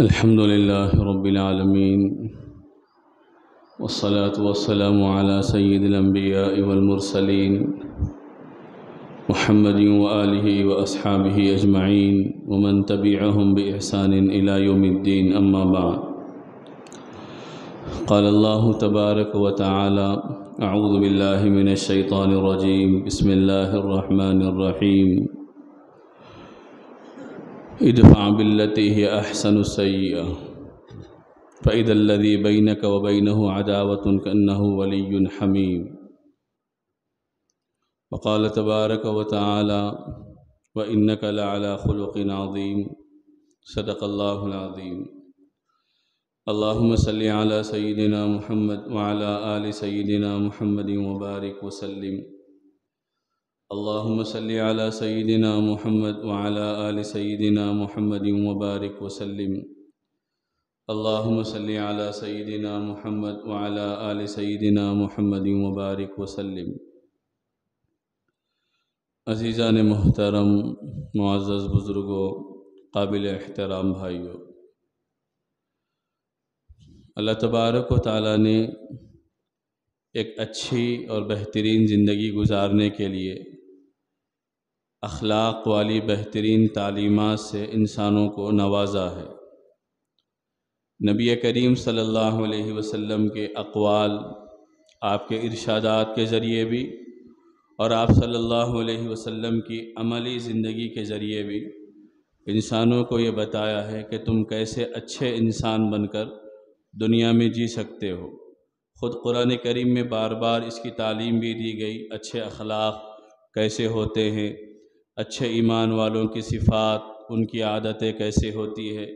الحمد لله رب العالمين والصلاة والسلام على سيد الأنبياء والمرسلين محمد وآله وأصحابه أجمعين ومن تبعهم بإحسان إلى يوم الدين. أما بعد، قال الله تبارك وتعالى: أعوذ بالله من الشيطان الرجيم. بسم الله الرحمن الرحيم. ادفع بالتي هي أحسن السيئة فإذا الذي بينك وبينه عداوة كأنه ولي حميم. وقال تبارك وتعالى: وإنك لعلى خلق عظيم. صدق الله العظيم. اللهم صل على سيدنا محمد وعلى آل سيدنا محمد وبارك وسلم. اللهم صل على سيدنا محمد وعلى آل سيدنا محمد وبارك وسلم. اللهم صل على سيدنا محمد وعلى آل سيدنا محمد وبارك وسلم. عزیزان محترم، معزز بزرگوں، قابل احترام بھائیوں، اللہ تبارک و تعالیٰ نے ایک اچھی اور بہترین زندگی گزارنے کے لیے اخلاق والی بہترین تعلیمات سے انسانوں کو نوازا ہے۔ نبی کریم صلی اللہ علیہ وسلم کے اقوال، آپ کے ارشادات کے ذریعے بھی، اور آپ صلی اللہ علیہ وسلم کی عملی زندگی کے ذریعے بھی انسانوں کو یہ بتایا ہے کہ تم کیسے اچھے انسان بن کر دنیا میں جی سکتے ہو۔ خود قرآن کریم میں بار بار اس کی تعلیم بھی دی گئی، اچھے اخلاق کیسے ہوتے ہیں، اچھے ایمان والوں کی صفات، ان کی عادتیں کیسے ہوتی ہے،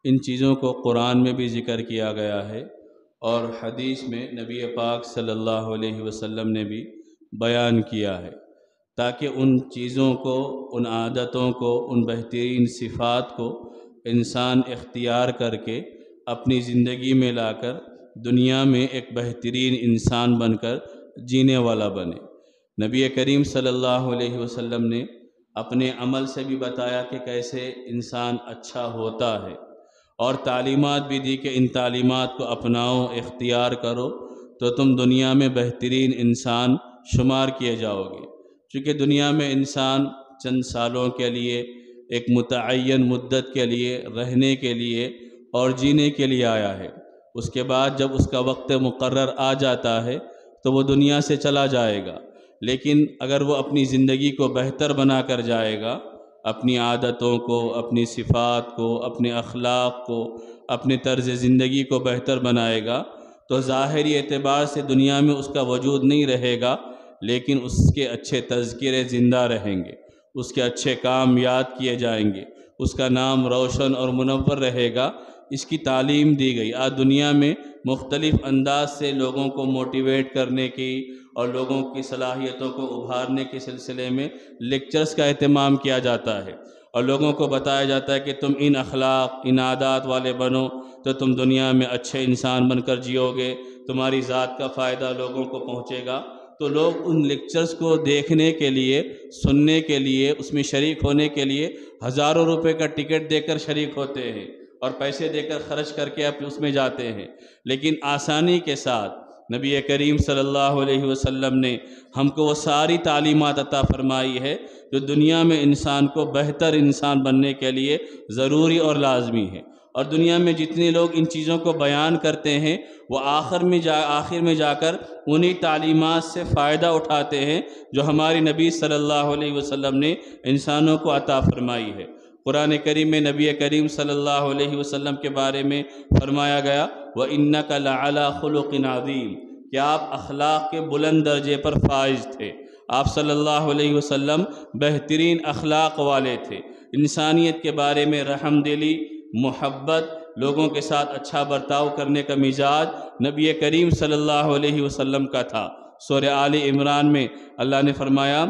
ان چیزوں کو قرآن میں بھی ذکر کیا گیا ہے، اور حدیث میں نبی پاک صلی اللہ علیہ وسلم نے بھی بیان کیا ہے، تاکہ ان چیزوں کو، ان عادتوں کو، ان بہترین صفات کو انسان اختیار کر کے اپنی زندگی میں لا کر دنیا میں ایک بہترین انسان بن کر جینے والا بنے۔ نبی کریم صلی اللہ علیہ وسلم نے اپنے عمل سے بھی بتایا کہ کیسے انسان اچھا ہوتا ہے، اور تعلیمات بھی دی کہ ان تعلیمات کو اپناؤ، اختیار کرو تو تم دنیا میں بہترین انسان شمار کیے جاؤ گے۔ چونکہ دنیا میں انسان چند سالوں کے لیے، ایک متعین مدت کے لیے، رہنے کے لیے اور جینے کے لیے آیا ہے۔ اس کے بعد جب اس کا وقت مقرر آ جاتا ہے تو وہ دنیا سے چلا جائے گا، لیکن اگر وہ اپنی زندگی کو بہتر بنا کر جائے گا، اپنی عادتوں کو، اپنی صفات کو، اپنے اخلاق کو، اپنے طرز زندگی کو بہتر بنائے گا، تو ظاہری اعتبار سے دنیا میں اس کا وجود نہیں رہے گا، لیکن اس کے اچھے تذکرے زندہ رہیں گے، اس کے اچھے کام یاد کیے جائیں گے، اس کا نام روشن اور منور رہے گا۔ اس کی تعلیم دی گئی۔ آج دنیا میں مختلف انداز سے لوگوں کو موٹیویٹ کرنے کی اور لوگوں کی صلاحیتوں کو ابھارنے کے سلسلے میں لیکچرز کا اہتمام کیا جاتا ہے، اور لوگوں کو بتایا جاتا ہے کہ تم ان اخلاق، ان عادات والے بنو تو تم دنیا میں اچھے انسان بن کر جیو گے، تمہاری ذات کا فائدہ لوگوں کو پہنچے گا۔ تو لوگ ان لیکچرز کو دیکھنے کے لیے، سننے کے لیے، اس میں شریک ہونے کے لیے ہزاروں روپے کا ٹکٹ دے کر شریک ہوتے ہیں، اور پیسے دے کر خرچ کر کے اس میں جاتے ہیں۔ لیکن آسانی کے ساتھ نبی کریم صلی اللہ علیہ وسلم نے ہم کو وہ ساری تعلیمات عطا فرمائی ہے جو دنیا میں انسان کو بہتر انسان بننے کے لیے ضروری اور لازمی ہے۔ اور دنیا میں جتنے لوگ ان چیزوں کو بیان کرتے ہیں، وہ آخر میں جا کر انہی تعلیمات سے فائدہ اٹھاتے ہیں جو ہماری نبی صلی اللہ علیہ وسلم نے انسانوں کو عطا فرمائی ہے۔ قرآن کریم میں نبی کریم صلی اللہ علیہ وسلم کے بارے میں فرمایا گیا: وَإِنَّكَ لَعَلَىٰ خُلُقٍ عَظِيمٍ، کہ آپ اخلاق کے بلند درجے پر فائز تھے۔ آپ صلی اللہ علیہ وسلم بہترین اخلاق والے تھے۔ انسانیت کے بارے میں رحم دلی، محبت، لوگوں کے ساتھ اچھا برتاؤ کرنے کا مزاج نبی کریم صلی اللہ علیہ وسلم کا تھا۔ سورہ آل عمران میں اللہ نے فرمایا: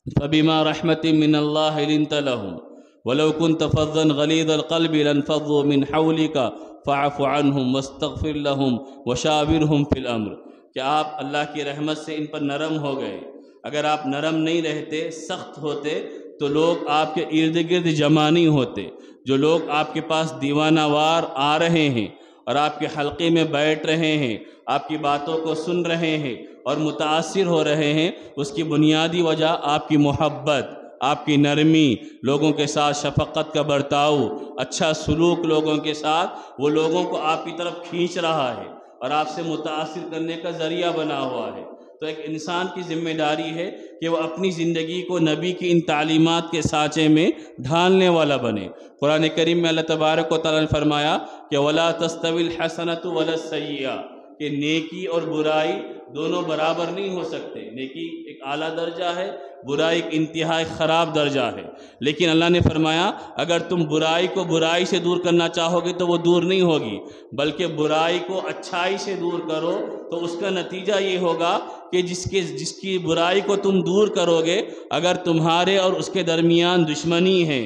فَبِمَا رَحْمَةٍ مِّنَ اللَّهِ لِنتَ لَهُمْ وَلَوْ كُنْتَ فَظًّا غَلِيظَ الْقَلْبِ لَانفَضُّوا مِنْ حَوْلِكَ فَاعْفُ عَنْهُمْ وَاسْتَغْفِرْ لَهُمْ وَشَاوِرْهُمْ فِي الْأَمْرِ، کہ آپ اللہ کی رحمت سے ان پر نرم ہو گئے۔ اگر آپ نرم نہیں رہتے، سخت ہوتے، تو لوگ آپ کے ارد گرد جمع نہیں ہوتے۔ جو لوگ آپ کے پاس دیوانہ وار آ رہے ہیں اور آپ کے حلقے میں بیٹھ رہے ہیں، آپ کی باتوں کو سن رہے ہیں اور متاثر ہو رہے ہیں، اس کی بنیادی وجہ آپ کی محبت، آپ کی نرمی، لوگوں کے ساتھ شفقت کا برتاؤ، اچھا سلوک لوگوں کے ساتھ، وہ لوگوں کو آپ کی طرف کھینچ رہا ہے اور آپ سے متاثر کرنے کا ذریعہ بنا ہوا ہے۔ تو ایک انسان کی ذمہ داری ہے کہ وہ اپنی زندگی کو نبی کی ان تعلیمات کے سانچے میں ڈھالنے والا بنے۔ قرآن کریم میں اللہ تبارک و تعالیٰ نے فرمایا کہ وَلَا تَسْتَوِي الْحَسَنَةُ وَلَا السَّيِّئَةُ، کہ نیکی اور برائی دونوں برابر نہیں ہو سکتے۔ نیکی ایک اعلیٰ درجہ ہے، برائی ایک انتہائی خراب درجہ ہے۔ لیکن اللہ نے فرمایا اگر تم برائی کو برائی سے دور کرنا چاہو گے تو وہ دور نہیں ہوگی، بلکہ برائی کو اچھائی سے دور کرو تو اس کا نتیجہ یہ ہوگا کہ جس کی برائی کو تم دور کرو گے، اگر تمہارے اور اس کے درمیان دشمنی ہے،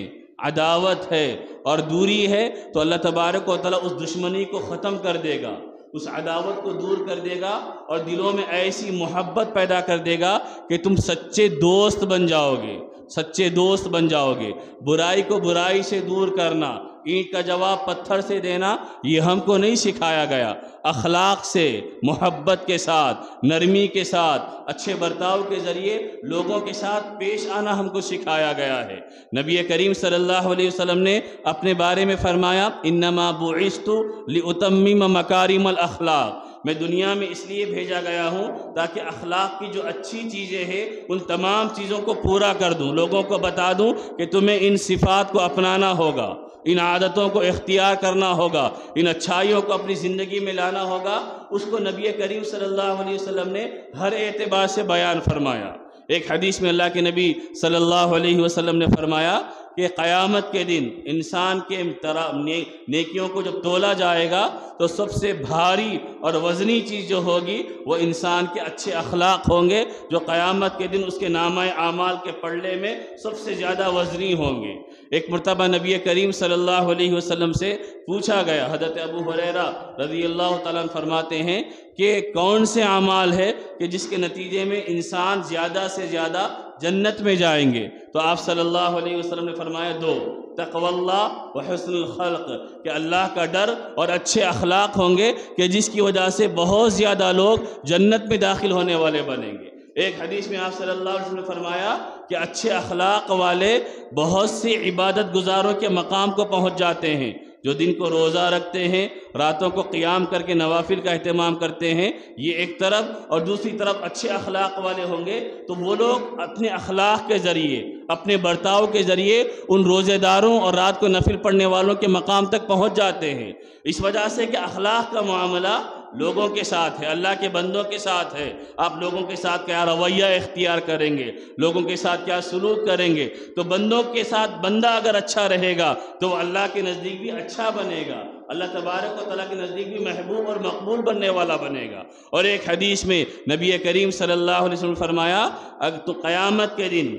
عداوت ہے اور دوری ہے، تو اللہ تبارک و تعالیٰ اس دشمنی کو ختم کر دے گا، اس عداوت کو دور کر دے گا اور دلوں میں ایسی محبت پیدا کر دے گا کہ تم سچے دوست بن جاؤ گے، سچے دوست بن جاؤ گے۔ برائی کو برائی سے دور کرنا، اینٹ کا جواب پتھر سے دینا، یہ ہم کو نہیں سکھایا گیا۔ اخلاق سے، محبت کے ساتھ، نرمی کے ساتھ، اچھے برتاؤ کے ذریعے لوگوں کے ساتھ پیش آنا ہم کو سکھایا گیا ہے۔ نبی کریم صلی اللہ علیہ وسلم نے اپنے بارے میں فرمایا انما بعثت لاتمم مکارم الاخلاق، میں دنیا میں اس لیے بھیجا گیا ہوں تاکہ اخلاق کی جو اچھی چیزیں ہیں ان تمام چیزوں کو پورا کر دوں، لوگوں کو بتا دوں کہ تمہیں ان صفات کو اپنانا ہوگا، ان عادتوں کو اختیار کرنا ہوگا، ان اچھائیوں کو اپنی زندگی میں لانا ہوگا۔ اس کو نبی کریم صلی اللہ علیہ وسلم نے ہر اعتبار سے بیان فرمایا۔ ایک حدیث میں اللہ کے نبی صلی اللہ علیہ وسلم نے فرمایا کہ قیامت کے دن انسان کے نیکیوں کو جب تولا جائے گا تو سب سے بھاری اور وزنی چیز جو ہوگی وہ انسان کے اچھے اخلاق ہوں گے، جو قیامت کے دن اس کے نامہ اعمال کے پلڑے میں سب سے زیادہ وزنی ہوں گے۔ ایک مرتبہ نبی کریم صلی اللہ علیہ وسلم سے پوچھا گیا، حضرت ابو ہریرہ رضی اللہ تعالیٰ عنہ فرماتے ہیں کہ کون سے اعمال ہے کہ جس کے نتیجے میں انسان زیادہ سے زیادہ جنت میں جائیں گے؟ تو آپ صلی اللہ علیہ وسلم نے فرمایا دو، تقوی اللہ و حسن الخلق، کہ اللہ کا ڈر اور اچھے اخلاق ہوں گے کہ جس کی وجہ سے بہت زیادہ لوگ جنت میں داخل ہونے والے بنیں گے۔ ایک حدیث میں آپ صلی اللہ علیہ وسلم نے فرمایا کہ اچھے اخلاق والے بہت سی عبادت گزاروں کے مقام کو پہنچ جاتے ہیں، جو دن کو روزہ رکھتے ہیں، راتوں کو قیام کر کے نوافل کا اہتمام کرتے ہیں، یہ ایک طرف، اور دوسری طرف اچھے اخلاق والے ہوں گے تو وہ لوگ اپنے اخلاق کے ذریعے، اپنے برتاؤ کے ذریعے ان روزے داروں اور رات کو نفل پڑھنے والوں کے مقام تک پہنچ جاتے ہیں۔ اس وجہ سے کہ اخلاق کا معاملہ لوگوں کے ساتھ ہے، اللہ کے بندوں کے ساتھ ہے۔ آپ لوگوں کے ساتھ کیا رویہ اختیار کریں گے، لوگوں کے ساتھ کیا سلوک کریں گے، تو بندوں کے ساتھ بندہ اگر اچھا رہے گا تو وہ اللہ کے نزدیک بھی اچھا بنے گا، اللہ تبارک و تعالیٰ کے نزدیک بھی محبوب اور مقبول بننے والا بنے گا۔ اور ایک حدیث میں نبی کریم صلی اللہ علیہ وسلم نے فرمایا اگر تو قیامت کے دن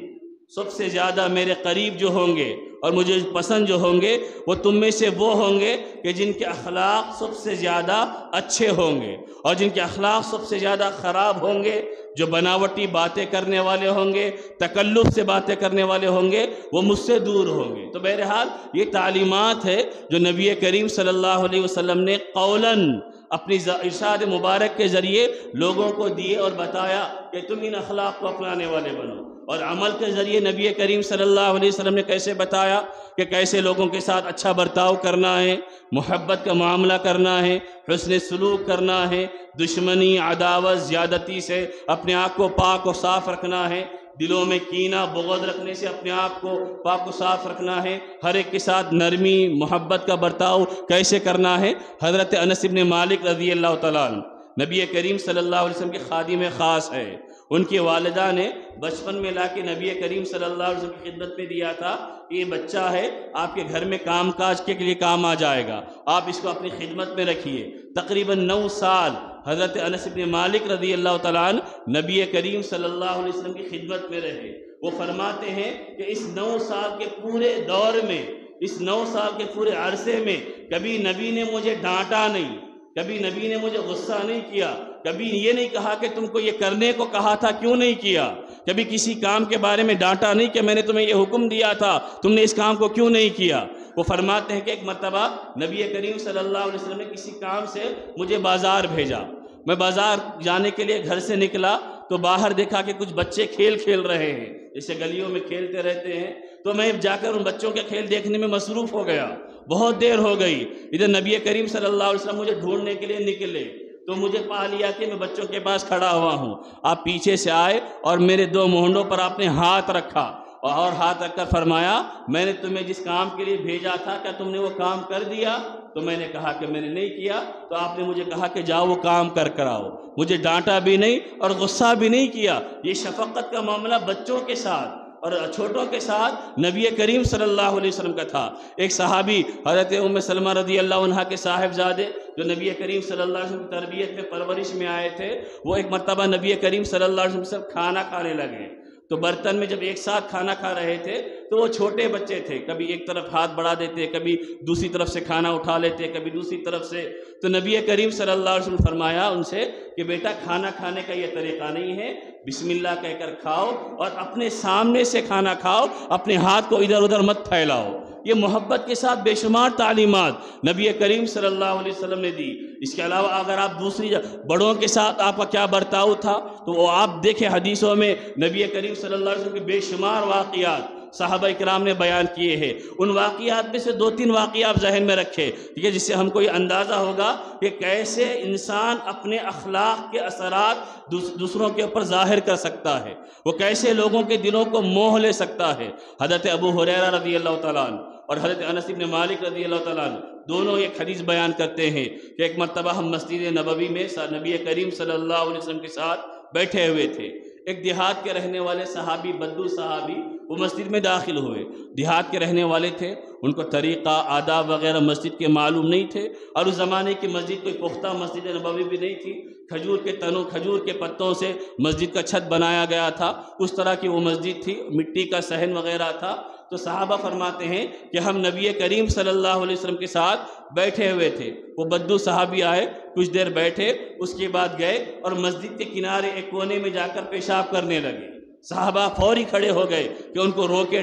سب سے زیادہ میرے قریب جو ہوں گے اور مجھے پسند جو ہوں گے وہ تم میں سے وہ ہوں گے کہ جن کے اخلاق سب سے زیادہ اچھے ہوں گے، اور جن کے اخلاق سب سے زیادہ خراب ہوں گے، جو بناوٹی باتیں کرنے والے ہوں گے، تکلف سے باتیں کرنے والے ہوں گے، وہ مجھ سے دور ہوں گے۔ تو بہرحال یہ تعلیمات ہے جو نبی کریم صلی اللہ علیہ وسلم نے قولاً اپنی ارشاد مبارک کے ذریعے لوگوں کو دیے اور بتایا کہ تم ان اخلاق کو اپنانے والے بنو، اور عمل کے ذریعے نبی کریم صلی اللہ علیہ وسلم نے کیسے بتایا کہ کیسے لوگوں کے ساتھ اچھا برتاؤ کرنا ہے، محبت کا معاملہ کرنا ہے، حسن سلوک کرنا ہے، دشمنی، عداوت، زیادتی سے اپنے آپ کو پاک و صاف رکھنا ہے، دلوں میں کینہ بغض رکھنے سے اپنے آپ کو پاک و صاف رکھنا ہے، ہر ایک کے ساتھ نرمی محبت کا برتاؤ کیسے کرنا ہے۔ حضرت انس بن مالک رضی اللہ تعالیٰ عنہ نبی کریم صلی اللہ علیہ وسلم کے خادم خاص ہے، ان کی والدہ نے بچپن میں لا کے نبی کریم صلی اللہ علیہ وسلم کی خدمت میں دیا تھا، یہ بچہ ہے آپ کے گھر میں کام کاج کے لیے کام آ جائے گا، آپ اس کو اپنی خدمت میں رکھیے۔ تقریباً 9 سال حضرت انس بن مالک رضی اللہ تعالیٰ عنہ نبی کریم صلی اللہ علیہ وسلم کی خدمت میں رہے۔ وہ فرماتے ہیں کہ اس 9 سال کے پورے دور میں، اس 9 سال کے پورے عرصے میں کبھی نبی نے مجھے ڈانٹا نہیں، کبھی نبی نے مجھے غصہ نہیں کیا، کبھی یہ نہیں کہا کہ تم کو یہ کرنے کو کہا تھا کیوں نہیں کیا، کبھی کسی کام کے بارے میں ڈانٹا نہیں کہ میں نے تمہیں یہ حکم دیا تھا، تم نے اس کام کو کیوں نہیں کیا۔ وہ فرماتے ہیں کہ ایک مرتبہ نبی کریم صلی اللہ علیہ وسلم نے کسی کام سے مجھے بازار بھیجا، میں بازار جانے کے لیے گھر سے نکلا تو باہر دیکھا کہ کچھ بچے کھیل رہے ہیں، جیسے گلیوں میں کھیلتے رہتے ہیں، تو میں جا کر ان بچوں کے کھیل دیکھنے میں مصروف ہو گیا، بہت دیر ہو گئی۔ ادھر نبی کریم صلی اللہ علیہ وسلم مجھے ڈھونڈنے کے لیے نکلے تو مجھے پا لیا کہ میں بچوں کے پاس کھڑا ہوا ہوں۔ آپ پیچھے سے آئے اور میرے دو مونڈوں پر آپ نے ہاتھ رکھا اور ہاتھ رکھ کر فرمایا، میں نے تمہیں جس کام کے لیے بھیجا تھا کیا تم نے وہ کام کر دیا؟ تو میں نے کہا کہ میں نے نہیں کیا۔ تو آپ نے مجھے کہا کہ جاؤ وہ کام کر آؤ، مجھے ڈانٹا بھی نہیں اور غصہ بھی نہیں کیا۔ یہ شفقت کا معاملہ بچوں کے ساتھ اور چھوٹوں کے ساتھ نبی کریم صلی اللہ علیہ وسلم کا تھا۔ ایک صحابی حضرت ام سلمہ رضی اللہ عنہا کے صاحبزادے جو نبی کریم صلی اللہ علیہ وسلم کی تربیت میں پرورش میں آئے تھے، وہ ایک مرتبہ نبی کریم صلی اللہ علیہ وسلم سے کھانا کھانے لگے۔ تو برتن میں جب ایک ساتھ کھانا کھا رہے تھے تو وہ چھوٹے بچے تھے، کبھی ایک طرف ہاتھ بڑھا دیتے، کبھی دوسری طرف سے کھانا اٹھا لیتے، کبھی دوسری طرف سے۔ تو نبی کریم صلی اللہ علیہ وسلم فرمایا ان سے کہ بیٹا کھانا کھانے کا یہ طریقہ نہیں ہے، بسم اللہ کہہ کر کھاؤ اور اپنے سامنے سے کھانا کھاؤ، اپنے ہاتھ کو ادھر ادھر مت پھیلاؤ۔ یہ محبت کے ساتھ بے شمار تعلیمات نبی کریم صلی اللہ علیہ وسلم نے دی۔ اس کے علاوہ اگر آپ دوسری بڑوں کے ساتھ آپ کا کیا برتاؤ تھا تو وہ آپ دیکھیں، حدیثوں میں نبی کریم صلی اللہ علیہ وسلم کے بے شمار واقعات صحابہ اکرام نے بیان کیے ہیں۔ ان واقعات میں سے 2-3 واقعات آپ ذہن میں رکھیں، ٹھیک ہے، جس سے ہم کو یہ اندازہ ہوگا کہ کیسے انسان اپنے اخلاق کے اثرات دوسروں کے اوپر ظاہر کر سکتا ہے، وہ کیسے لوگوں کے دلوں کو موہ لے سکتا ہے۔ حضرت ابو ہریرہ رضی اللہ تعالیٰ عنہ اور حضرت انس بن مالک رضی اللہ تعالیٰ عنہ دونوں ایک حدیث بیان کرتے ہیں کہ ایک مرتبہ ہم مسجد نبوی میں نبی کریم صلی اللہ علیہ وسلم کے ساتھ بیٹھے ہوئے تھے۔ ایک دیہات کے رہنے والے صحابی، بدو صحابی، وہ مسجد میں داخل ہوئے۔ دیہات کے رہنے والے تھے، ان کو طریقہ آداب وغیرہ مسجد کے معلوم نہیں تھے، اور اس زمانے کی مسجد کوئی پختہ مسجد نبوی بھی نہیں تھی، کھجور کے تنوں، کھجور کے پتوں سے مسجد کا چھت بنایا گیا تھا، اس طرح کی وہ مسجد تھی، مٹی کا صحن وغیرہ تھا۔ تو صحابہ فرماتے ہیں کہ ہم نبی کریم صلی اللہ علیہ وسلم کے ساتھ بیٹھے ہوئے تھے، وہ بدو صحابی آئے، کچھ دیر بیٹھے، اس کے بعد گئے اور مسجد کے کنارے ایک کونے میں جا کر پیشاب کرنے لگے۔ صحابہ فوری کھڑے ہو گئے کہ ان کو روکے،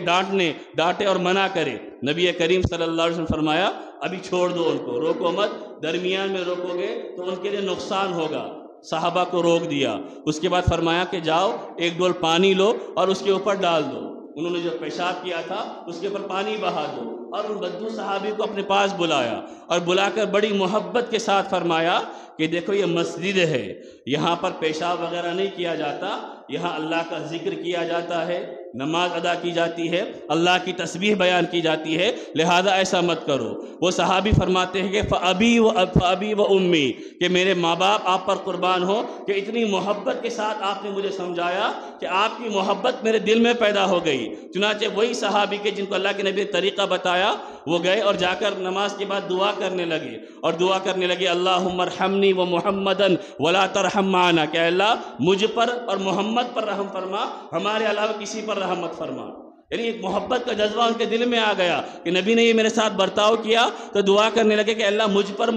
ڈانٹے اور منع کرے۔ نبی کریم صلی اللہ علیہ وسلم فرمایا ابھی چھوڑ دو ان کو، روکو مت، درمیان میں روکو گے تو ان کے لیے نقصان ہوگا۔ صحابہ کو روک دیا، اس کے بعد فرمایا کہ جاؤ ایک ڈول پانی لو اور اس کے اوپر ڈال دو۔ انہوں نے جو پیشاب کیا تھا اس کے اوپر پانی بہا دو، اور ان بدو صحابی کو اپنے پاس بلایا اور بلا کر بڑی محبت کے ساتھ فرمایا کہ دیکھو یہ مسجد ہے، یہاں پر پیشاب وغیرہ نہیں کیا جاتا، یہاں اللہ کا ذکر کیا جاتا ہے، نماز ادا کی جاتی ہے، اللہ کی تسبیح بیان کی جاتی ہے، لہذا ایسا مت کرو۔ وہ صحابی فرماتے ہیں کہ فَأَبِي وَأُمِّي، کہ میرے ماں باپ آپ پر قربان ہو کہ اتنی محبت کے ساتھ آپ نے مجھے سمجھایا کہ آپ کی محبت میرے دل میں پیدا ہو گئی۔ چنانچہ وہی صحابی کے جن کو اللہ کے نبی نے طریقہ بتایا، وہ گئے اور جا کر نماز کے بعد دعا کرنے لگے، اور دعا کرنے لگے اللہم ارحمنی و محمدن ولا ترحم معنا، کہ اللہ مجھ پر اور محمد پر رحم فرما، ہمارے علاوہ کسی پر رحم مت فرما۔ یعنی ایک محبت کا جذبہ ان کے دل میں آ گیا کہ نبی نے یہ میرے ساتھ برتاؤ کیا، تو دعا کرنے لگے کہ اللہ مجھ پر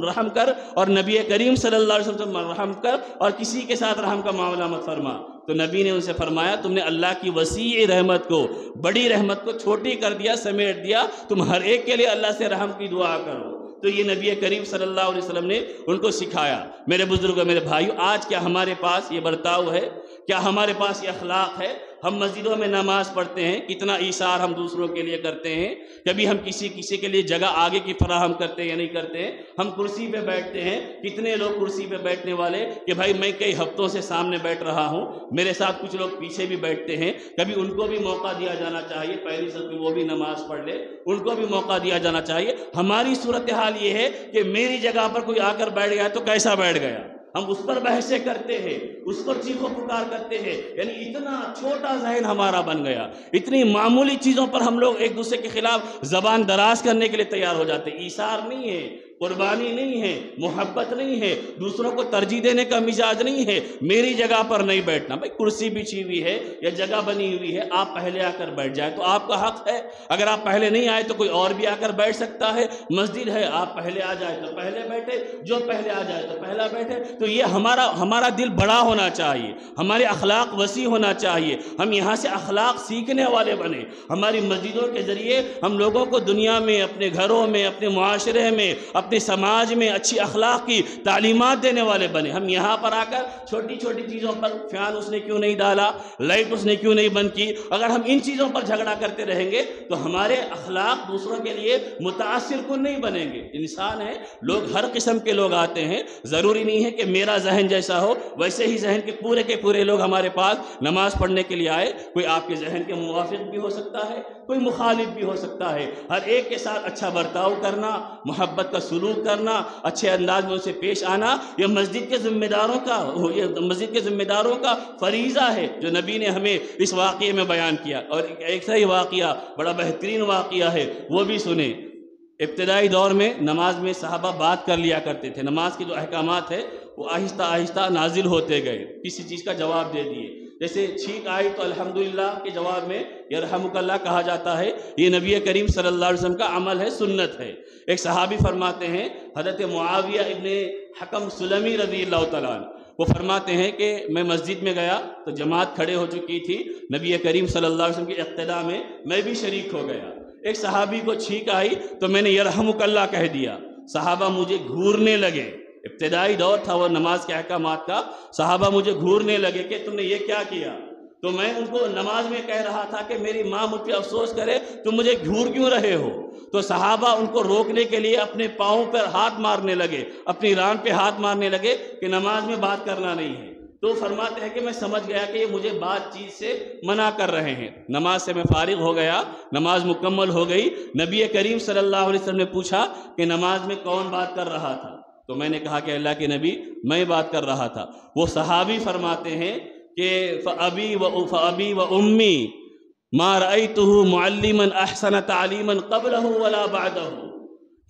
رحم کر اور نبی کریم صلی اللہ علیہ وسلم رحم کر، اور کسی کے ساتھ رحم کا معاملہ مت فرما۔ تو نبی نے ان سے فرمایا تم نے اللہ کی وسیع رحمت کو، بڑی رحمت کو چھوٹی کر دیا، سمیٹ دیا، تم ہر ایک کے لیے اللہ سے رحم کی دعا کرو۔ تو یہ نبی کریم صلی اللہ علیہ وسلم نے ان کو سکھایا۔ میرے بزرگوں، میرے بھائیو، آج کیا ہمارے پاس یہ برتاؤ ہے؟ کیا ہمارے پاس یہ اخلاق ہے؟ ہم مسجدوں میں نماز پڑھتے ہیں، کتنا ایثار ہم دوسروں کے لیے کرتے ہیں، کبھی ہم کسی کے لیے جگہ آگے کی فراہم کرتے ہیں یا نہیں کرتے ہیں؟ ہم کرسی پہ بیٹھتے ہیں، کتنے لوگ کرسی پہ بیٹھنے والے کہ بھائی میں کئی ہفتوں سے سامنے بیٹھ رہا ہوں، میرے ساتھ کچھ لوگ پیچھے بھی بیٹھتے ہیں، کبھی ان کو بھی موقع دیا جانا چاہیے، پہلی صف میں وہ بھی نماز پڑھ لے، ان کو بھی موقع دیا جانا چاہیے۔ ہماری صورتحال یہ ہے کہ میری جگہ پر کوئی آ کر بیٹھ گیا تو کیسا بیٹھ گیا، ہم اس پر بحثیں کرتے ہیں، اس پر چیخ و پکار کرتے ہیں، یعنی اتنا چھوٹا ذہن ہمارا بن گیا، اتنی معمولی چیزوں پر ہم لوگ ایک دوسرے کے خلاف زبان دراز کرنے کے لیے تیار ہو جاتے ہیں۔ ایثار نہیں ہے، قربانی نہیں ہے، محبت نہیں ہے، دوسروں کو ترجیح دینے کا مزاج نہیں ہے، میری جگہ پر نہیں بیٹھنا۔ بھائی کرسی بچھی ہوئی ہے یا جگہ بنی ہوئی ہے، آپ پہلے آ کر بیٹھ جائیں تو آپ کا حق ہے، اگر آپ پہلے نہیں آئے تو کوئی اور بھی آ کر بیٹھ سکتا ہے۔ مسجد ہے، آپ پہلے آ جائے تو پہلے بیٹھے، جو پہلے آ جائے تو پہلا بیٹھے۔ تو یہ ہمارا دل بڑا ہونا چاہیے، ہمارے اخلاق وسیع ہونا چاہیے، ہم یہاں سے اخلاق سیکھنے والے بنے۔ ہماری مسجدوں کے ذریعے ہم لوگوں کو دنیا میں، اپنے گھروں میں، اپنے معاشرے میں، اپنے سماج میں اچھی اخلاق کی تعلیمات دینے والے بنے۔ ہم یہاں پر آ کر چھوٹی چھوٹی چیزوں پر، فین اس نے کیوں نہیں ڈالا، لائٹ اس نے کیوں نہیں بند کی، اگر ہم ان چیزوں پر جھگڑا کرتے رہیں گے تو ہمارے اخلاق دوسروں کے لیے متاثر کن نہیں بنیں گے۔ انسان ہے، لوگ ہر قسم کے لوگ آتے ہیں، ضروری نہیں ہے کہ میرا ذہن جیسا ہو ویسے ہی ذہن کے پورے لوگ ہمارے پاس نماز پڑھنے کے لیے آئے۔ کوئی آپ کے ذہن کے موافق بھی ہو سکتا ہے، کوئی مخالف بھی ہو سکتا ہے۔ ہر ایک کے ساتھ اچھا برتاؤ کرنا، محبت کا سلوک کرنا، اچھے انداز میں اسے پیش آنا، یہ مسجد کے ذمہ داروں کا فریضہ ہے جو نبی نے ہمیں اس واقعے میں بیان کیا۔ اور ایک صحیح واقعہ، بڑا بہترین واقعہ ہے، وہ بھی سنیں۔ ابتدائی دور میں نماز میں صحابہ بات کر لیا کرتے تھے، نماز کے جو احکامات ہیں وہ آہستہ آہستہ نازل ہوتے گئے، کسی چیز کا جواب دے دیے۔ جیسے چھینک آئی تو الحمدللہ کے جواب میں یرحمک اللہ کہا جاتا ہے، یہ نبی کریم صلی اللہ علیہ وسلم کا عمل ہے، سنت ہے۔ ایک صحابی فرماتے ہیں، حضرت معاویہ ابن حکم سلمی رضی اللہ تعالیٰ عنہ، وہ فرماتے ہیں کہ میں مسجد میں گیا تو جماعت کھڑے ہو چکی تھی، نبی کریم صلی اللہ علیہ وسلم کی اقتداء میں میں بھی شریک ہو گیا۔ ایک صحابی کو چھینک آئی تو میں نے یرحمک اللہ کہہ دیا، صحابہ مجھے گھورنے لگے۔ ابتدائی دور تھا وہ نماز کے احکامات کا، صحابہ مجھے گھورنے لگے کہ تم نے یہ کیا کیا؟ تو میں ان کو نماز میں کہہ رہا تھا کہ میری ماں مجھ پہ افسوس کرے، تم مجھے گھور کیوں رہے ہو؟ تو صحابہ ان کو روکنے کے لیے اپنے پاؤں پر ہاتھ مارنے لگے، اپنی ران پہ ہاتھ مارنے لگے کہ نماز میں بات کرنا نہیں ہے۔ تو فرماتے ہیں کہ میں سمجھ گیا کہ یہ مجھے بات چیز سے منع کر رہے ہیں۔ نماز سے میں فارغ ہو گیا، نماز مکمل ہو گئی۔ نبی کریم صلی اللہ علیہ وسلم نے پوچھا کہ نماز میں کون بات کر رہا تھا؟ تو میں نے کہا کہ اللہ کے نبی میں بات کر رہا تھا۔ وہ صحابی فرماتے ہیں کہ فَأَبِي وَأُمِّي مَا رَأَيْتُهُ مُعَلِّمًا أَحْسَنَ تَعْلِيمًا قَبْلَهُ وَلَا بَعْدَهُ،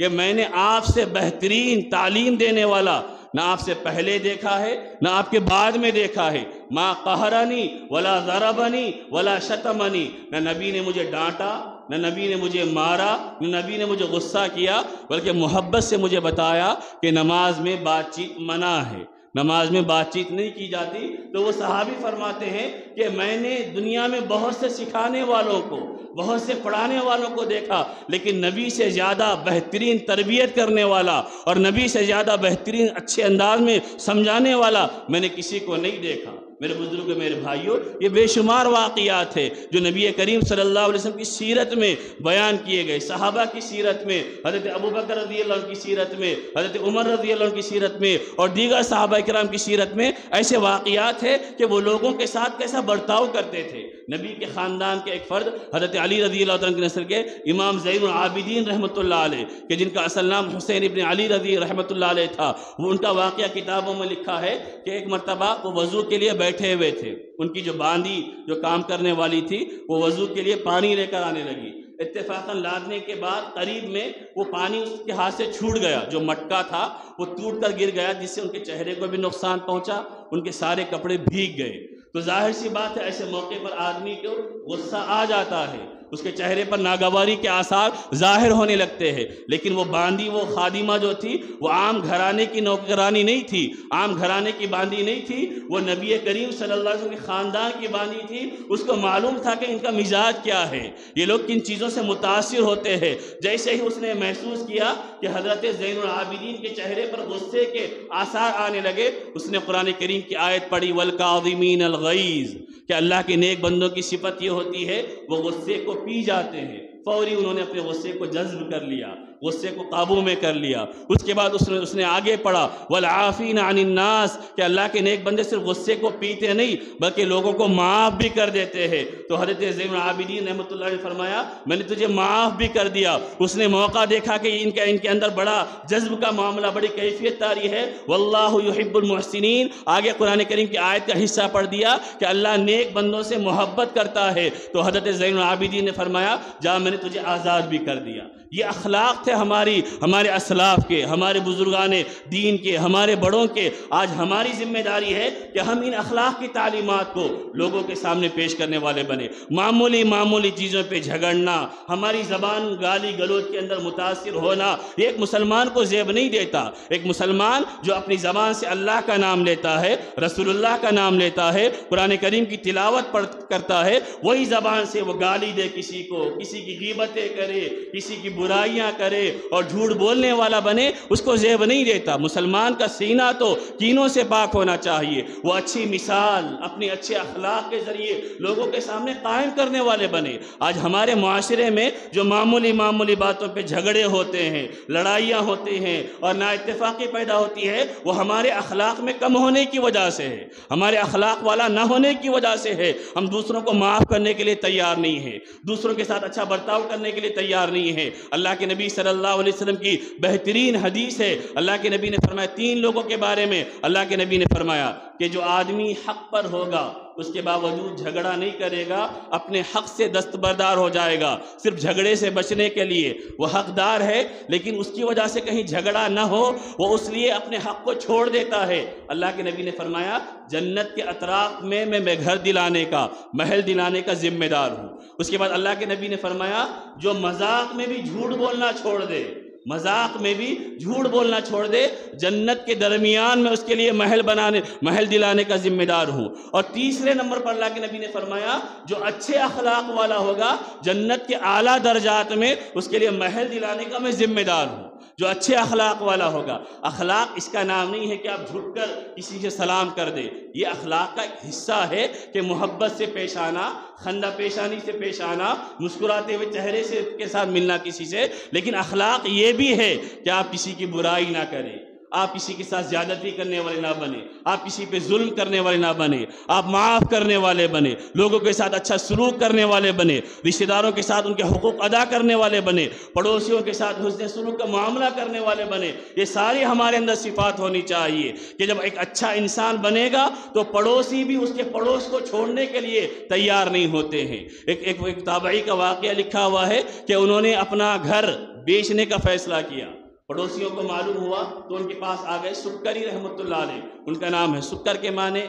کہ میں نے آپ سے بہترین تعلیم دینے والا نہ آپ سے پہلے دیکھا ہے نہ آپ کے بعد میں دیکھا ہے۔ مَا قَهَرَنِي وَلَا ضَرَبَنِي وَلَا شَتَمَنِي، نہ نبی نے مجھے ڈانٹا، نہ نبی نے مجھے مارا، نہ نبی نے مجھے غصہ کیا، بلکہ محبت سے مجھے بتایا کہ نماز میں بات چیت منع ہے، نماز میں بات چیت نہیں کی جاتی۔ تو وہ صحابی فرماتے ہیں کہ میں نے دنیا میں بہت سے سکھانے والوں کو، بہت سے پڑھانے والوں کو دیکھا، لیکن نبی سے زیادہ بہترین تربیت کرنے والا اور نبی سے زیادہ بہترین اچھے انداز میں سمجھانے والا میں نے کسی کو نہیں دیکھا۔ میرے بزرگ، میرے بھائیوں، یہ بے شمار واقعات ہیں جو نبی کریم صلی اللہ علیہ وسلم کی سیرت میں بیان کیے گئے، صحابہ کی سیرت میں، حضرت ابوبکر رضی اللہ عنہ کی سیرت میں، حضرت عمر رضی اللہ عنہ کی سیرت میں اور دیگر صحابہ کرام کی سیرت میں ایسے واقعات ہیں کہ وہ لوگوں کے ساتھ کیسا برتاؤ کرتے تھے۔ نبی کے خاندان کے ایک فرد حضرت علی رضی اللہ عنہ کی نسل کے امام زین العابدین رحمۃ اللہ علیہ، کہ جن کا اصل نام حسین ابن علی رضی رحمۃ اللہ علیہ تھا، وہ ان کا واقعہ کتابوں میں لکھا ہے کہ ایک مرتبہ وہ وضو کے لیے بیٹھے ہوئے تھے، ان کی جو باندی جو کام کرنے والی تھی وہ وضو کے لیے پانی لے کر آنے لگی، اتفاقاً لادنے کے بعد قریب میں وہ پانی اس کے ہاتھ سے چھوٹ گیا، جو مٹکا تھا وہ ٹوٹ کر گر گیا، جس سے ان کے چہرے کو بھی نقصان پہنچا، ان کے سارے کپڑے بھیگ گئے۔ تو ظاہر سی بات ہے ایسے موقع پر آدمی کو غصہ آ جاتا ہے، اس کے چہرے پر ناگواری کے آثار ظاہر ہونے لگتے ہیں، لیکن وہ باندی، وہ خادمہ جو تھی، وہ عام گھرانے کی نوکرانی نہیں تھی، عام گھرانے کی باندی نہیں تھی، وہ نبی کریم صلی اللہ علیہ وسلم کے خاندان کی باندی تھی۔ اس کو معلوم تھا کہ ان کا مزاج کیا ہے، یہ لوگ کن چیزوں سے متاثر ہوتے ہیں۔ جیسے ہی اس نے محسوس کیا کہ حضرت زین العابدین کے چہرے پر غصے کے آثار آنے لگے، اس نے قرآن کریم کی آیت پڑھی، وَالْكَاظِمِينَ الْغَيْظَ، کہ اللہ کے نیک بندوں کی صفت یہ ہوتی ہے وہ غصے کو پی جاتے ہیں۔ فوری انہوں نے اپنے غصے کو جذب کر لیا، غصے کو قابو میں کر لیا۔ اس کے بعد اس نے آگے پڑھا، وَالْعَافِينَ عَنِ النَّاسِ، کہ اللہ کے نیک بندے صرف غصے کو پیتے نہیں بلکہ لوگوں کو معاف بھی کر دیتے ہیں۔ تو حضرت زین العابدین رحمۃ اللہ نے فرمایا میں نے تجھے معاف بھی کر دیا۔ اس نے موقع دیکھا کہ ان کے اندر بڑا جذب کا معاملہ، بڑی کیفیت طاری ہے، وَاللَّهُ يُحِبُّ الْمُحْسِنِينَ، آگے قرآن کریم کی آیت کا حصہ پڑھ دیا کہ اللہ نیک بندوں سے محبت کرتا ہے۔ تو حضرت زین العابدین نے فرمایا جا میں نے تجھے آزاد بھی کر دیا۔ یہ اخلاق تھے ہمارے اسلاف کے، ہمارے بزرگان دین کے، ہمارے بڑوں کے۔ آج ہماری ذمہ داری ہے کہ ہم ان اخلاق کی تعلیمات کو لوگوں کے سامنے پیش کرنے والے بنے۔ معمولی چیزوں پہ جھگڑنا، ہماری زبان گالی گلوچ کے اندر متاثر ہونا، یہ ایک مسلمان کو زیب نہیں دیتا۔ ایک مسلمان جو اپنی زبان سے اللہ کا نام لیتا ہے، رسول اللہ کا نام لیتا ہے، قرآن کریم کی تلاوت کرتا ہے، وہی زبان سے وہ گالی دے کسی کو، کسی کی غیبتیں کرے، کسی کی برائیاں کرے اور جھوٹ بولنے والا بنے، اس کو زیب نہیں دیتا۔ مسلمان کا سینہ تو کینوں سے پاک ہونا چاہیے۔ وہ اچھی مثال اپنے اچھے اخلاق کے ذریعے لوگوں کے سامنے قائم کرنے والے بنے۔ آج ہمارے معاشرے میں جو معمولی باتوں پہ جھگڑے ہوتے ہیں، لڑائیاں ہوتی ہیں اور نا اتفاقی پیدا ہوتی ہے، وہ ہمارے اخلاق میں کم ہونے کی وجہ سے ہے، ہمارے اخلاق والا نہ ہونے کی وجہ سے ہے۔ ہم دوسروں کو معاف کرنے کے لیے تیار نہیں ہیں، دوسروں کے ساتھ اچھا برتاؤ کرنے کے لیے تیار نہیں ہیں۔ اللہ کے نبی صلی اللہ علیہ وسلم کی بہترین حدیث ہے، اللہ کے نبی نے فرمایا 3 لوگوں کے بارے میں، اللہ کے نبی نے فرمایا کہ جو آدمی حق پر ہوگا اس کے باوجود جھگڑا نہیں کرے گا، اپنے حق سے دستبردار ہو جائے گا، صرف جھگڑے سے بچنے کے لیے۔ وہ حقدار ہے لیکن اس کی وجہ سے کہیں جھگڑا نہ ہو، وہ اس لیے اپنے حق کو چھوڑ دیتا ہے۔ اللہ کے نبی نے فرمایا جنت کے اطراف میں گھر دلانے کا، محل دلانے کا ذمہ دار ہوں۔ اس کے بعد اللہ کے نبی نے فرمایا جو مذاق میں بھی جھوٹ بولنا چھوڑ دے، مذاق میں بھی جھوٹ بولنا چھوڑ دے، جنت کے درمیان میں اس کے لیے محل دلانے کا ذمہ دار ہوں۔ اور تیسرے نمبر پر اللہ کے نبی نے فرمایا جو اچھے اخلاق والا ہوگا، جنت کے اعلیٰ درجات میں اس کے لیے محل دلانے کا میں ذمہ دار ہوں۔ جو اچھے اخلاق والا ہوگا، اخلاق اس کا نام نہیں ہے کہ آپ جھک کر کسی سے سلام کر دیں، یہ اخلاق کا ایک حصہ ہے کہ محبت سے پیش آنا، خندہ پیشانی سے پیش آنا، مسکراتے ہوئے چہرے سے کے ساتھ ملنا کسی سے۔ لیکن اخلاق یہ بھی ہے کہ آپ کسی کی برائی نہ کریں، آپ کسی کے ساتھ زیادتی کرنے والے نہ بنے، آپ کسی پہ ظلم کرنے والے نہ بنے، آپ معاف کرنے والے بنے، لوگوں کے ساتھ اچھا سلوک کرنے والے بنے، رشتہ داروں کے ساتھ ان کے حقوق ادا کرنے والے بنے، پڑوسیوں کے ساتھ حسن سلوک کا معاملہ کرنے والے بنے۔ یہ ساری ہمارے اندر صفات ہونی چاہیے کہ جب ایک اچھا انسان بنے گا تو پڑوسی بھی اس کے پڑوس کو چھوڑنے کے لیے تیار نہیں ہوتے ہیں۔ ایک تابعی کا واقعہ لکھا ہوا ہے کہ انہوں نے اپنا گھر بیچنے کا فیصلہ کیا، پڑوسیوں کو معلوم ہوا تو ان کے پاس آ گئے۔ سکری رحمۃ اللہ علیہ ان کا نام ہے۔ سکر کے معنی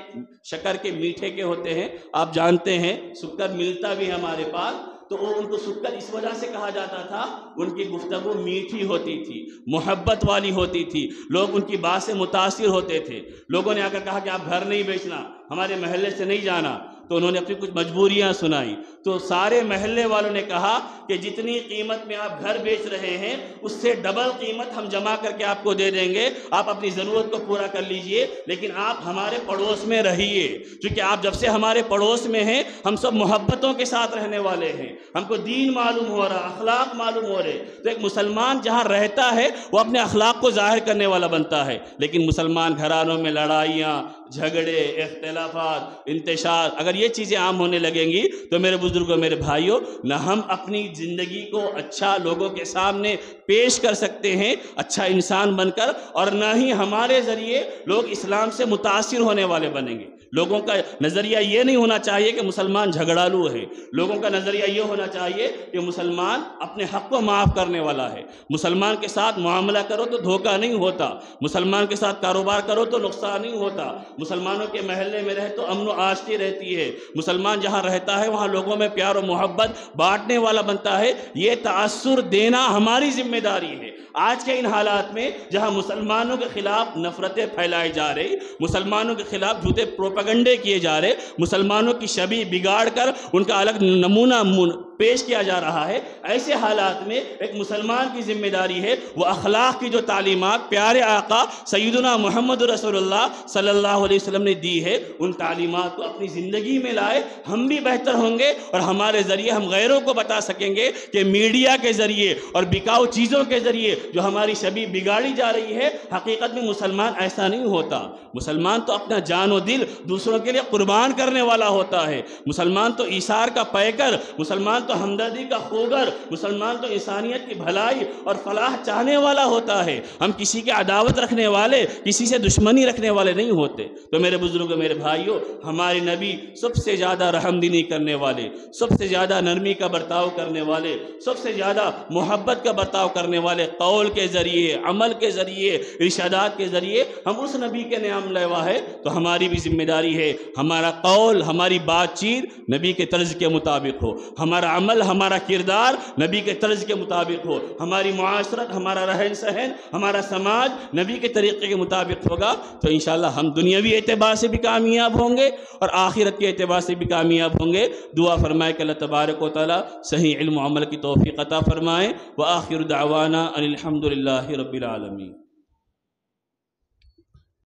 شکر کے میٹھے کے ہوتے ہیں، آپ جانتے ہیں سکر ملتا بھی ہے ہمارے پاس، تو ان کو سکر اس وجہ سے کہا جاتا تھا، ان کی گفتگو میٹھی ہوتی تھی، محبت والی ہوتی تھی، لوگ ان کی بات سے متاثر ہوتے تھے۔ لوگوں نے آ کر کہا کہ آپ گھر نہیں بیچنا، ہمارے محلے سے نہیں جانا، تو انہوں نے اپنی کچھ مجبوریاں سنائی، تو سارے محلے والوں نے کہا کہ جتنی قیمت میں آپ گھر بیچ رہے ہیں اس سے ڈبل قیمت ہم جمع کر کے آپ کو دے دیں گے، آپ اپنی ضرورت کو پورا کر لیجئے، لیکن آپ ہمارے پڑوس میں رہیے، کیونکہ آپ جب سے ہمارے پڑوس میں ہیں ہم سب محبتوں کے ساتھ رہنے والے ہیں، ہم کو دین معلوم ہو رہا، اخلاق معلوم ہو رہے۔ تو ایک مسلمان جہاں رہتا ہے وہ اپنے اخلاق کو ظاہر کرنے والا بنتا ہے، لیکن مسلمان گھرانوں میں لڑائیاں، جھگڑے، اختلافات، انتشار، اگر یہ چیزیں عام ہونے لگیں گی تو میرے بزرگوں، میرے بھائیوں، نہ ہم اپنی زندگی کو اچھا لوگوں کے سامنے پیش کر سکتے ہیں اچھا انسان بن کر، اور نہ ہی ہمارے ذریعے لوگ اسلام سے متاثر ہونے والے بنیں گے۔ لوگوں کا نظریہ یہ نہیں ہونا چاہیے کہ مسلمان جھگڑالو ہے، لوگوں کا نظریہ یہ ہونا چاہیے کہ مسلمان اپنے حق کو معاف کرنے والا ہے۔ مسلمان کے ساتھ معاملہ کرو تو دھوکہ نہیں ہوتا، مسلمان کے ساتھ کاروبار کرو تو نقصان نہیں ہوتا، مسلمانوں کے محلے میں رہے تو امن و آشتی رہتی ہے، مسلمان جہاں رہتا ہے وہاں لوگوں میں پیار و محبت بانٹنے والا بنتا ہے۔ یہ تأثر دینا ہماری ذمہ داری ہے۔ آج کے ان حالات میں جہاں مسلمانوں کے خلاف نفرتیں پھیلائی جا رہی، مسلمانوں کے خلاف جھوٹے پروپیگنڈے کیے جا رہے، مسلمانوں کی شبیہ بگاڑ کر ان کا الگ نمونہ پیش کیا جا رہا ہے، ایسے حالات میں ایک مسلمان کی ذمہ داری ہے وہ اخلاق کی جو تعلیمات پیارے آقا سیدنا محمد رسول اللہ صلی اللہ علیہ وسلم نے دی ہے، ان تعلیمات کو اپنی زندگی میں لائے، ہم بھی بہتر ہوں گے اور ہمارے ذریعے ہم غیروں کو بتا سکیں گے کہ میڈیا کے ذریعے اور بکاؤ چیزوں کے ذریعے جو ہماری شبیہ بگاڑی جا رہی ہے، حقیقت میں مسلمان ایسا نہیں ہوتا۔ مسلمان تو اپنا جان و دل دوسروں کے لیے قربان کرنے والا ہوتا ہے، مسلمان تو ایثار کا پیکر، مسلمان تو ہمدردی کا خوگر، مسلمان تو انسانیت کی بھلائی اور فلاح چاہنے والا ہوتا ہے۔ ہم کسی کے عداوت رکھنے والے، کسی سے دشمنی رکھنے والے نہیں ہوتے۔ تو میرے بزرگوں، میرے بھائیوں، ہمارے نبی سب سے زیادہ رحم دلی کرنے والے، سب سے زیادہ نرمی کا برتاؤ کرنے والے، سب سے زیادہ محبت کا برتاؤ کرنے والے، قول کے ذریعے، عمل کے ذریعے، ارشادات کے ذریعے ہم اس نبی کے نام لیوا ہے۔ تو ہماری بھی ذمہ داری ہے ہمارا قول، ہماری بات چیت نبی کے طرز کے مطابق ہو، ہمارا عمل، ہمارا کردار نبی کے طرز کے مطابق ہو، ہماری معاشرت، ہمارا رہن سہن، ہمارا سماج نبی کے طریقے کے مطابق ہوگا تو انشاءاللہ ہم دنیاوی اعتبار سے بھی کامیاب ہوں گے اور آخرت کے اعتبار سے بھی کامیاب ہوں گے۔ دعا فرمائے کہ اللہ تبارک و تعالی صحیح علم و عمل کی توفیق عطا فرمائے۔ وآخر دعوانا ان الحمد للہ رب العالمین۔